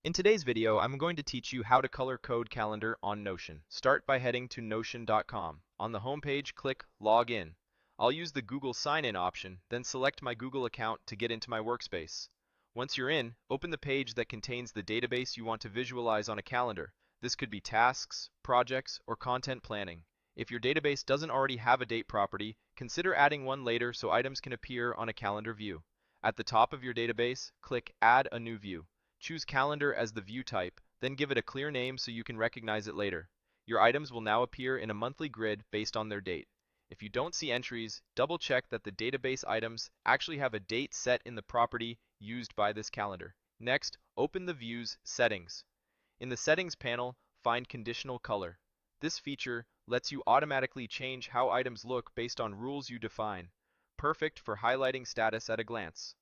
In today's video, I'm going to teach you how to color code calendar on Notion. Start by heading to notion.com. On the home page, click Log In. I'll use the Google Sign-In option, then select my Google account to get into my workspace. Once you're in, open the page that contains the database you want to visualize on a calendar. This could be tasks, projects, or content planning. If your database doesn't already have a date property, consider adding one later so items can appear on a calendar view. At the top of your database, click Add a new view. Choose Calendar as the view type, then give it a clear name so you can recognize it later. Your items will now appear in a monthly grid based on their date. If you don't see entries, double-check that the database items actually have a date set in the property used by this calendar. Next, open the View's Settings. In the Settings panel, find Conditional Color. This feature lets you automatically change how items look based on rules you define, perfect for highlighting status at a glance.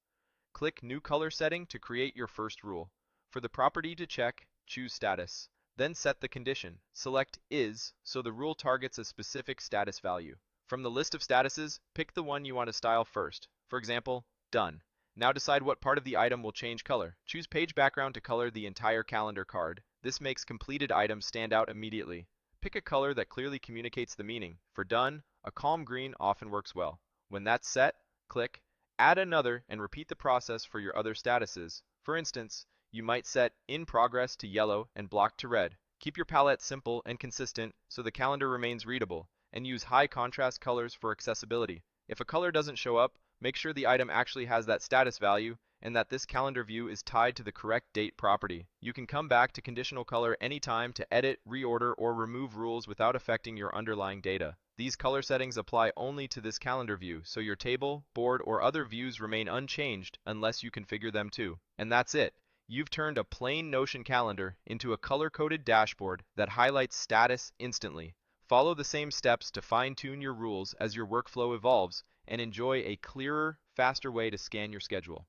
Click New Color Setting to create your first rule. For the property to check, choose Status. Then set the condition. Select Is so the rule targets a specific status value. From the list of statuses, pick the one you want to style first. For example, Done. Now decide what part of the item will change color. Choose Page Background to color the entire calendar card. This makes completed items stand out immediately. Pick a color that clearly communicates the meaning. For Done, a calm green often works well. When that's set, click Add another and repeat the process for your other statuses. For instance, you might set In Progress to yellow and Blocked to red. Keep your palette simple and consistent so the calendar remains readable, and use high contrast colors for accessibility. If a color doesn't show up, make sure the item actually has that status value and that this calendar view is tied to the correct date property. You can come back to conditional color anytime to edit, reorder, or remove rules without affecting your underlying data. These color settings apply only to this calendar view, so your table, board, or other views remain unchanged unless you configure them to. And that's it. You've turned a plain Notion calendar into a color-coded dashboard that highlights status instantly. Follow the same steps to fine-tune your rules as your workflow evolves and enjoy a clearer, faster way to scan your schedule.